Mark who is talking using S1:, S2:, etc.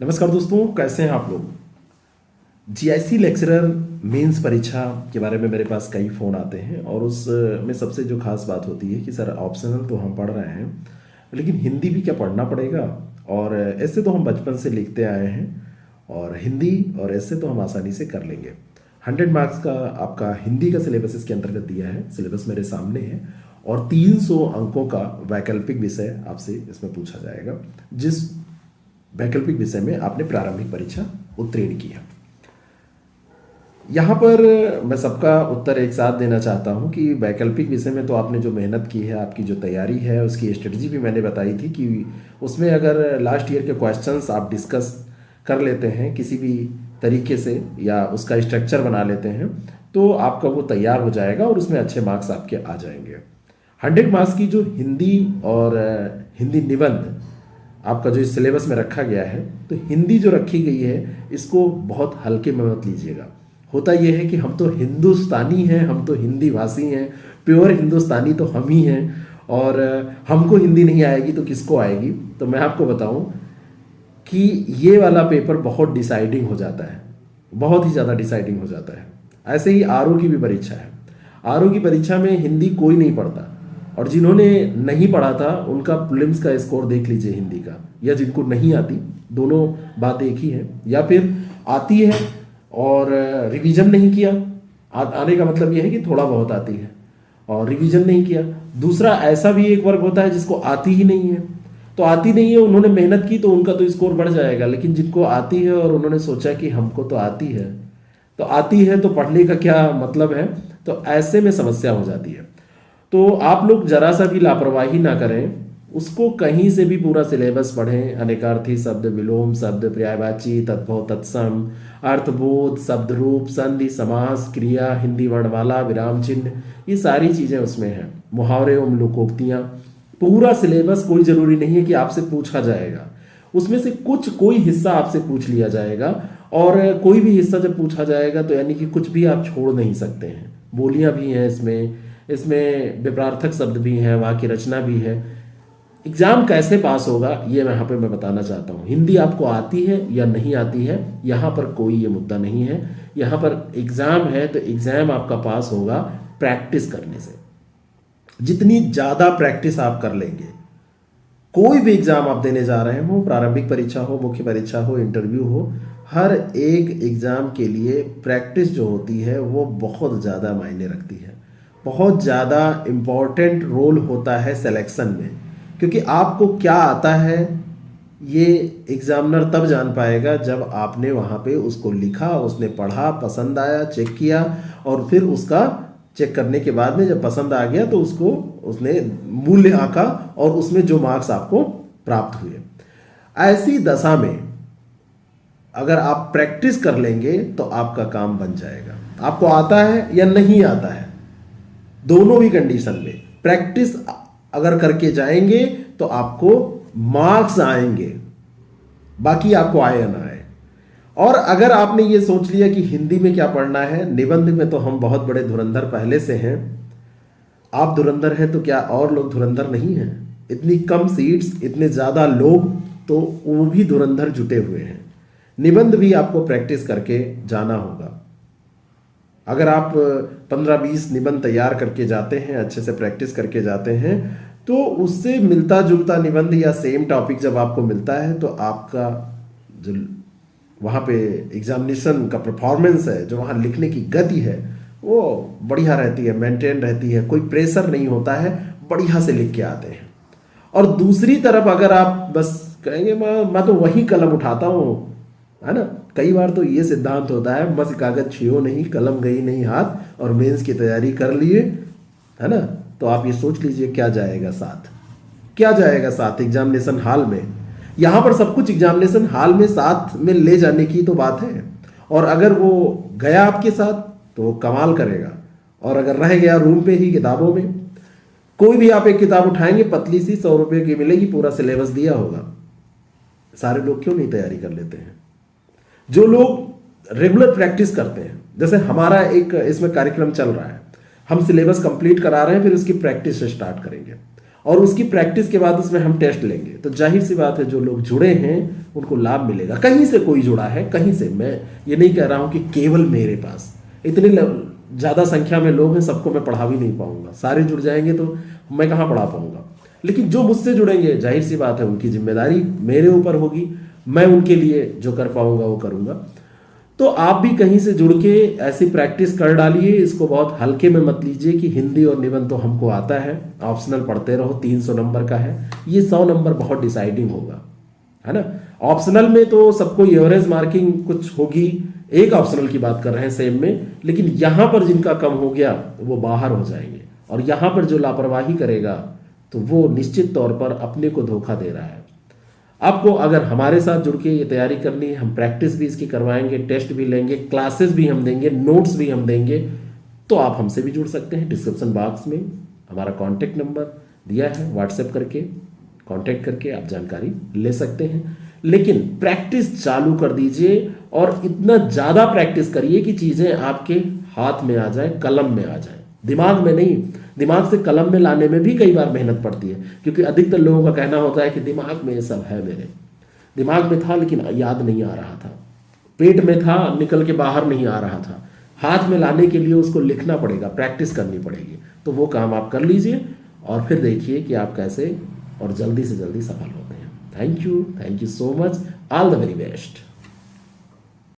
S1: नमस्कार दोस्तों, कैसे हैं आप लोग। जीआईसी लेक्चरर मेंस परीक्षा के बारे में मेरे पास कई फ़ोन आते हैं और उस में सबसे जो खास बात होती है कि सर ऑप्शनल तो हम पढ़ रहे हैं, लेकिन हिंदी भी क्या पढ़ना पड़ेगा। और ऐसे तो हम बचपन से लिखते आए हैं और हिंदी और ऐसे तो हम आसानी से कर लेंगे। 100 मार्क्स का आपका हिंदी का सिलेबस इसके अंतर्गत दिया है। सिलेबस मेरे सामने है और 300 अंकों का वैकल्पिक विषय आपसे इसमें पूछा जाएगा, जिस वैकल्पिक विषय में आपने प्रारंभिक परीक्षा उत्तीर्ण किया। यहाँ पर मैं सबका उत्तर एक साथ देना चाहता हूँ कि वैकल्पिक विषय में तो आपने जो मेहनत की है, आपकी जो तैयारी है, उसकी स्ट्रेटजी भी मैंने बताई थी कि उसमें अगर लास्ट ईयर के क्वेश्चंस आप डिस्कस कर लेते हैं किसी भी तरीके से या उसका स्ट्रक्चर बना लेते हैं तो आपका वो तैयार हो जाएगा और उसमें अच्छे मार्क्स आपके आ जाएंगे। 100 मार्क्स की जो हिंदी और हिंदी निबंध आपका जो इस सिलेबस में रखा गया है, तो हिंदी जो रखी गई है इसको बहुत हल्के में मत लीजिएगा। होता यह है कि हम तो हिंदुस्तानी हैं, हम तो हिंदी भाषी हैं, प्योर हिंदुस्तानी तो हम ही हैं और हमको हिंदी नहीं आएगी तो किसको आएगी। तो मैं आपको बताऊं कि ये वाला पेपर बहुत डिसाइडिंग हो जाता है, बहुत ही ज़्यादा डिसाइडिंग हो जाता है। ऐसे ही आरओ की भी परीक्षा है। आरओ की परीक्षा में हिंदी कोई नहीं पढ़ता और जिन्होंने नहीं पढ़ा था उनका प्रीलिम्स का स्कोर देख लीजिए हिंदी का, या जिनको नहीं आती, दोनों बात एक ही है। या फिर आती है और रिवीजन नहीं किया, आने का मतलब यह है कि थोड़ा बहुत आती है और रिवीजन नहीं किया। दूसरा ऐसा भी एक वर्ग होता है जिसको आती ही नहीं है, तो आती नहीं है, उन्होंने मेहनत की तो उनका तो स्कोर बढ़ जाएगा। लेकिन जिनको आती है और उन्होंने सोचा कि हमको तो आती है, तो आती है तो पढ़ने का क्या मतलब है, तो ऐसे में समस्या हो जाती है। तो आप लोग जरा सा भी लापरवाही ना करें, उसको कहीं से भी पूरा सिलेबस पढ़ें। अनेकार्थी शब्द, विलोम शब्द, पर्यायवाची, तद्भव, तत्सम, अर्थबोध, शब्द रूप, संधि, समास, क्रिया, हिंदी वर्णमाला, विराम चिन्ह, ये सारी चीज़ें उसमें हैं। मुहावरे एवं लोकोक्तियाँ, पूरा सिलेबस कोई ज़रूरी नहीं है कि आपसे पूछा जाएगा, उसमें से कोई हिस्सा आपसे पूछ लिया जाएगा। और कोई भी हिस्सा जब पूछा जाएगा तो यानी कि कुछ भी आप छोड़ नहीं सकते हैं। बोलियाँ भी हैं इसमें विपरार्थक शब्द भी हैं, वाक्य रचना भी है। एग्जाम कैसे पास होगा ये मैं यहाँ पे बताना चाहता हूँ। हिंदी आपको आती है या नहीं आती है, यहाँ पर कोई ये मुद्दा नहीं है। यहाँ पर एग्जाम है तो एग्जाम आपका पास होगा प्रैक्टिस करने से। जितनी ज़्यादा प्रैक्टिस आप कर लेंगे, कोई भी एग्जाम आप देने जा रहे हो, प्रारंभिक परीक्षा हो, मुख्य परीक्षा हो, इंटरव्यू हो, हर एक एग्जाम के लिए प्रैक्टिस जो होती है वो बहुत ज़्यादा मायने रखती है, बहुत ज़्यादा इम्पॉर्टेंट रोल होता है सिलेक्शन में। क्योंकि आपको क्या आता है ये एग्जामिनर तब जान पाएगा जब आपने वहाँ पे उसको लिखा, उसने पढ़ा, पसंद आया, चेक किया और फिर उसका चेक करने के बाद में जब पसंद आ गया तो उसको उसने मूल्य आंका और उसमें जो मार्क्स आपको प्राप्त हुए। ऐसी दशा में अगर आप प्रैक्टिस कर लेंगे तो आपका काम बन जाएगा। आपको आता है या नहीं आता है, दोनों भी कंडीशन में प्रैक्टिस अगर करके जाएंगे तो आपको मार्क्स आएंगे, बाकी आपको आए या ना आए। और अगर आपने ये सोच लिया कि हिंदी में क्या पढ़ना है, निबंध में तो हम बहुत बड़े धुरंधर पहले से हैं, आप धुरंधर हैं तो क्या और लोग धुरंधर नहीं हैं? इतनी कम सीट्स, इतने ज़्यादा लोग, तो वो भी धुरंधर जुटे हुए हैं। निबंध भी आपको प्रैक्टिस करके जाना होगा। अगर आप 15-20 निबंध तैयार करके जाते हैं, अच्छे से प्रैक्टिस करके जाते हैं, तो उससे मिलता जुलता निबंध या सेम टॉपिक जब आपको मिलता है तो आपका जो वहाँ पे एग्जामिनेशन का परफॉर्मेंस है, जो वहाँ लिखने की गति है, वो बढ़िया रहती है, मेंटेन रहती है, कोई प्रेशर नहीं होता है, बढ़िया से लिख के आते हैं। और दूसरी तरफ अगर आप बस कहेंगे मैं तो वही कलम उठाता हूँ, है ना, कई बार तो ये सिद्धांत होता है, बस कागज छुओ नहीं, कलम गई नहीं हाथ, और मेंस की तैयारी कर लिए, है ना। तो आप ये सोच लीजिए क्या जाएगा साथ, क्या जाएगा साथ एग्जामिनेशन हॉल में। यहाँ पर सब कुछ एग्जामिनेशन हॉल में साथ में ले जाने की तो बात है, और अगर वो गया आपके साथ तो वो कमाल करेगा, और अगर रह गया रूम पे ही किताबों में, कोई भी आप एक किताब उठाएंगे पतली सी 100 रुपये की मिलेगी, पूरा सिलेबस दिया होगा। सारे लोग क्यों नहीं तैयारी कर लेते हैं? जो लोग रेगुलर प्रैक्टिस करते हैं, जैसे हमारा एक इसमें कार्यक्रम चल रहा है, हम सिलेबस कंप्लीट करा रहे हैं, फिर उसकी प्रैक्टिस स्टार्ट करेंगे। और उसकी प्रैक्टिस के बाद उसमें हम टेस्ट लेंगे, तो जाहिर सी बात है जो लोग जुड़े हैं उनको लाभ मिलेगा। कहीं से कोई जुड़ा है, कहीं से, मैं ये नहीं कह रहा हूं कि केवल मेरे पास इतनी ज़्यादा संख्या में लोग हैं, सबको मैं पढ़ा भी नहीं पाऊंगा, सारे जुड़ जाएंगे तो मैं कहाँ पढ़ा पाऊंगा। लेकिन जो मुझसे जुड़ेंगे, जाहिर सी बात है उनकी जिम्मेदारी मेरे ऊपर होगी, मैं उनके लिए जो कर पाऊंगा वो करूंगा। तो आप भी कहीं से जुड़ के ऐसी प्रैक्टिस कर डालिए, इसको बहुत हल्के में मत लीजिए कि हिंदी और निबंध तो हमको आता है, ऑप्शनल पढ़ते रहो, 300 नंबर का है, ये 100 नंबर बहुत डिसाइडिंग होगा, है ना। ऑप्शनल में तो सबको एवरेज मार्किंग कुछ होगी, एक ऑप्शनल की बात कर रहे हैं सेम में, लेकिन यहां पर जिनका कम हो गया वो बाहर हो जाएंगे, और यहां पर जो लापरवाही करेगा तो वो निश्चित तौर पर अपने को धोखा दे रहा है। आपको अगर हमारे साथ जुड़ के ये तैयारी करनी है, हम प्रैक्टिस भी इसकी करवाएंगे, टेस्ट भी लेंगे, क्लासेस भी हम देंगे, नोट्स भी हम देंगे, तो आप हमसे भी जुड़ सकते हैं। डिस्क्रिप्शन बॉक्स में हमारा कॉन्टैक्ट नंबर दिया है, व्हाट्सएप करके कांटेक्ट करके आप जानकारी ले सकते हैं। लेकिन प्रैक्टिस चालू कर दीजिए, और इतना ज़्यादा प्रैक्टिस करिए कि चीज़ें आपके हाथ में आ जाए, कलम में आ जाए, दिमाग में नहीं। दिमाग से कलम में लाने में भी कई बार मेहनत पड़ती है, क्योंकि अधिकतर लोगों का कहना होता है कि दिमाग में ये सब है, मेरे दिमाग में था लेकिन याद नहीं आ रहा था, पेट में था निकल के बाहर नहीं आ रहा था। हाथ में लाने के लिए उसको लिखना पड़ेगा, प्रैक्टिस करनी पड़ेगी। तो वो काम आप कर लीजिए और फिर देखिए कि आप कैसे और जल्दी से जल्दी सफल होते हैं। Thank you so much, all the very best.